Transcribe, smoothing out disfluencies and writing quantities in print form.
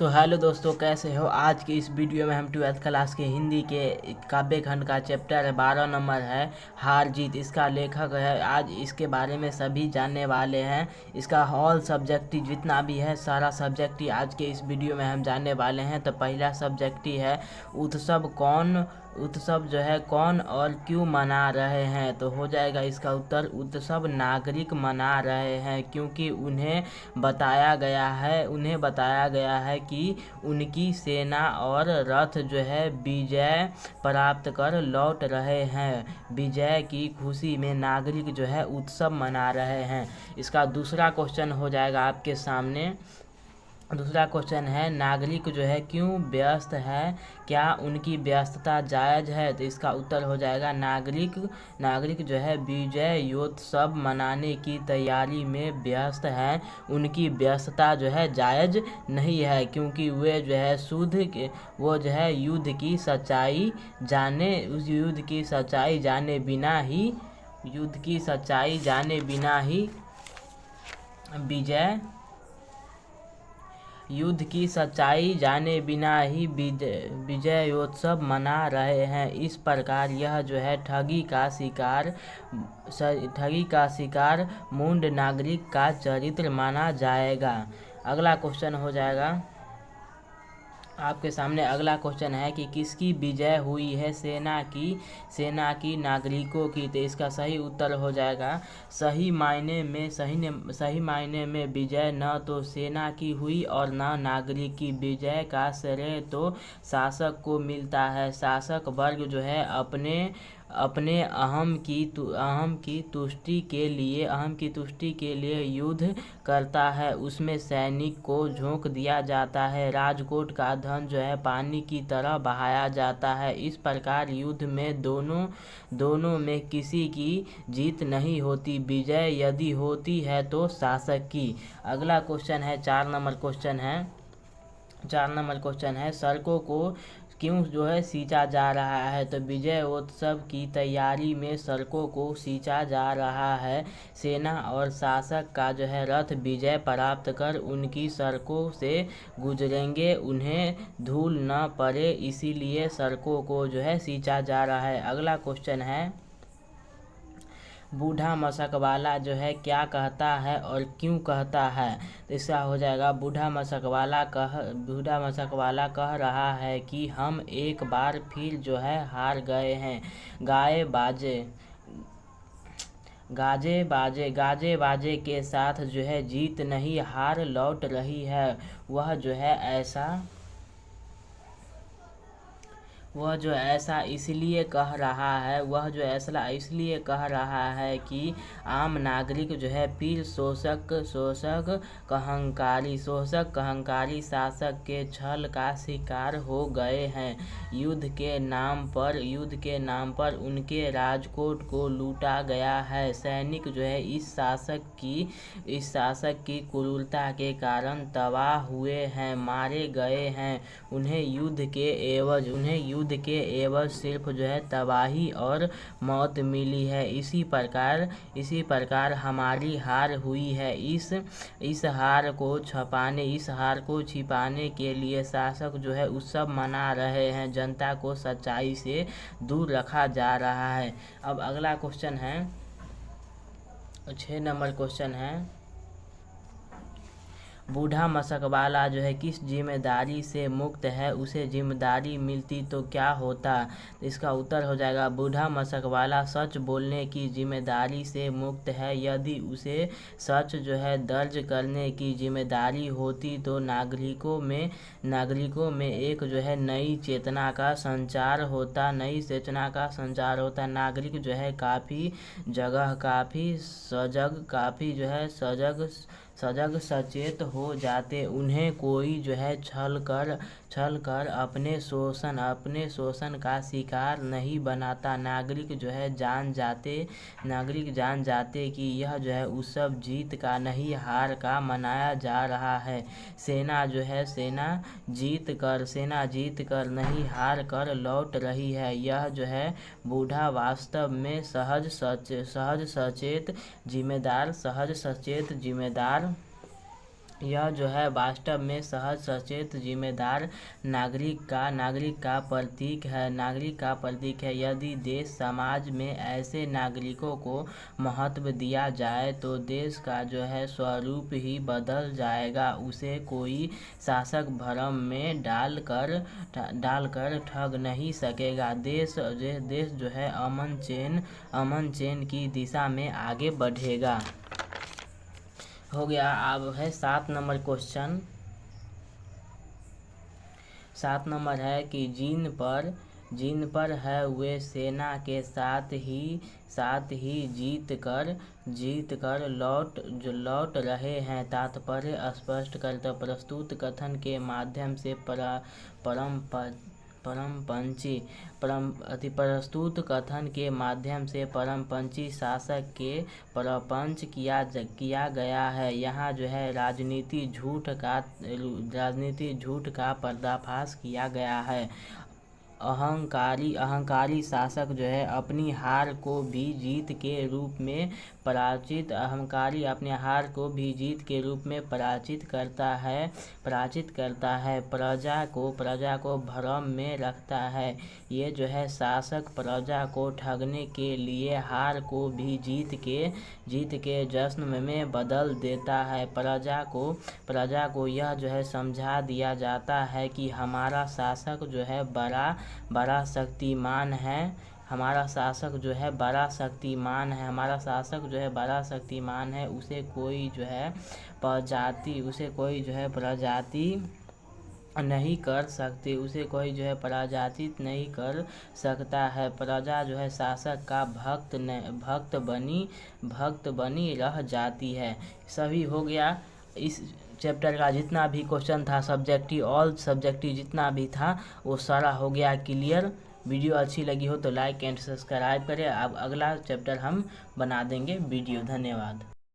तो हेलो दोस्तों, कैसे हो। आज के इस वीडियो में हम 12th क्लास के हिंदी के काव्य खंड का चैप्टर 12 नंबर है हार जीत। इसका लेखक है, आज इसके बारे में सभी जानने वाले हैं। इसका ऑल सब्जेक्टिव जितना भी है सारा सब्जेक्टिव आज के इस वीडियो में हम जानने वाले हैं। तो पहला सब्जेक्टिव है उत्सव जो है कौन और क्यों मना रहे हैं। तो हो जाएगा इसका उत्तर, उत्सव नागरिक मना रहे हैं क्योंकि उन्हें बताया गया है कि उनकी सेना और रथ जो है विजय प्राप्त कर लौट रहे हैं। विजय की खुशी में नागरिक जो है उत्सव मना रहे हैं। इसका दूसरा क्वेश्चन हो जाएगा आपके सामने। दूसरा क्वेश्चन है नागरिक जो है क्यों व्यस्त है, क्या उनकी व्यस्तता जायज़ है। तो इसका उत्तर हो जाएगा नागरिक जो है विजयोत्सव मनाने की तैयारी में व्यस्त हैं। उनकी व्यस्तता जो है जायज़ नहीं है क्योंकि वे जो है वो जो है युद्ध की सच्चाई जाने बिना ही विजयोत्सव मना रहे हैं। इस प्रकार यह जो है ठगी का शिकार मूढ़ नागरिक का चरित्र माना जाएगा। अगला क्वेश्चन हो जाएगा आपके सामने। अगला क्वेश्चन है कि किसकी विजय हुई है, सेना की नागरिकों की। तो इसका सही उत्तर हो जाएगा सही मायने में विजय न तो सेना की हुई और न नागरिक की। विजय का श्रेय तो शासक को मिलता है। शासक वर्ग जो है अपने अहम की तुष्टि के लिए युद्ध करता है। उसमें सैनिक को झोंक दिया जाता है। राजकोट का धन जो है पानी की तरह बहाया जाता है। इस प्रकार युद्ध में दोनों में किसी की जीत नहीं होती। विजय यदि होती है तो शासक की। अगला क्वेश्चन है 4 नंबर क्वेश्चन है सड़कों को क्यों जो है सींचा जा रहा है। तो विजयोत्सव की तैयारी में सड़कों को सींचा जा रहा है। सेना और शासक का जो है रथ विजय प्राप्त कर उनकी सड़कों से गुजरेंगे, उन्हें धूल न पड़े, इसीलिए सड़कों को जो है सींचा जा रहा है। अगला क्वेश्चन है बूढ़ा मशक वाला जो है क्या कहता है और क्यों कहता है। तो इसका हो जाएगा बूढ़ा मशक वाला कह रहा है कि हम एक बार फिर जो है हार गए हैं। गाजे बाजे के साथ जो है जीत नहीं हार लौट रही है। वह जो ऐसा इसलिए कह रहा है कि आम नागरिक जो है फिर शोषक कहंकारी शासक के छल का शिकार हो गए हैं। युद्ध के नाम पर उनके राजकोट को लूटा गया है। सैनिक जो है इस शासक की क्रूरता के कारण तबाह हुए हैं, मारे गए हैं। उन्हें युद्ध के एवज सिर्फ जो है तबाही और मौत मिली है। इसी प्रकार हमारी हार हुई है। इस हार को छिपाने के लिए शासक जो है उत्सव मना रहे हैं। जनता को सच्चाई से दूर रखा जा रहा है। अब अगला क्वेश्चन है 6 नंबर क्वेश्चन है बूढ़ा मशक वाला जो है किस जिम्मेदारी से मुक्त है, उसे जिम्मेदारी मिलती तो क्या होता। तो इसका उत्तर हो जाएगा बूढ़ा मशक वाला सच बोलने की जिम्मेदारी से मुक्त है। यदि उसे सच जो है दर्ज करने की जिम्मेदारी होती तो नागरिकों में एक जो है नई चेतना का संचार होता। नागरिक जो है काफ़ी सजग सचेत हो जाते। उन्हें कोई जो है छल कर अपने शोषण का शिकार नहीं बनाता। नागरिक जान जाते कि यह जो है उत्सव जीत का नहीं हार का मनाया जा रहा है। सेना जीत कर नहीं हार कर लौट रही है। यह जो है बूढ़ा वास्तव में सहज सचेत जिम्मेदार यह जो है वास्तव में सहज सचेत जिम्मेदार नागरिक का प्रतीक है। यदि देश समाज में ऐसे नागरिकों को महत्व दिया जाए तो देश का जो है स्वरूप ही बदल जाएगा। उसे कोई शासक भ्रम में डालकर ठग नहीं सकेगा। देश जो है अमन चैन की दिशा में आगे बढ़ेगा। हो गया। अब है 7 नंबर क्वेश्चन। 7 नंबर है कि जिन पर है वे सेना के साथ ही जीत कर लौट रहे हैं। तात्पर्य स्पष्ट कर प्रस्तुत कथन के माध्यम से प्रस्तुत कथन के माध्यम से परमपंथी शासक के प्रपंच किया गया है। यहाँ जो है राजनीति झूठ का पर्दाफाश किया गया है। अहंकारी शासक जो है अपनी हार को भी जीत के रूप में पराजित करता है। प्रजा को भ्रम में रखता है। ये जो है शासक प्रजा को ठगने के लिए हार को भी जीत के जश्न में बदल देता है। प्रजा को यह जो है समझा दिया जाता है कि हमारा शासक जो है बड़ा शक्तिमान है। हमारा शासक जो है बड़ा शक्तिमान है। उसे कोई जो है प्रजाति नहीं कर सकती। उसे कोई जो है पराजित नहीं कर सकता है। प्रजा जो है शासक का भक्त बनी रह जाती है। सभी हो गया। इस चैप्टर का जितना भी क्वेश्चन था ऑल सब्जेक्टिव जितना भी था वो सारा हो गया क्लियर। वीडियो अच्छी लगी हो तो लाइक एंड सब्सक्राइब करें। अब अगला चैप्टर हम बना देंगे वीडियो। धन्यवाद।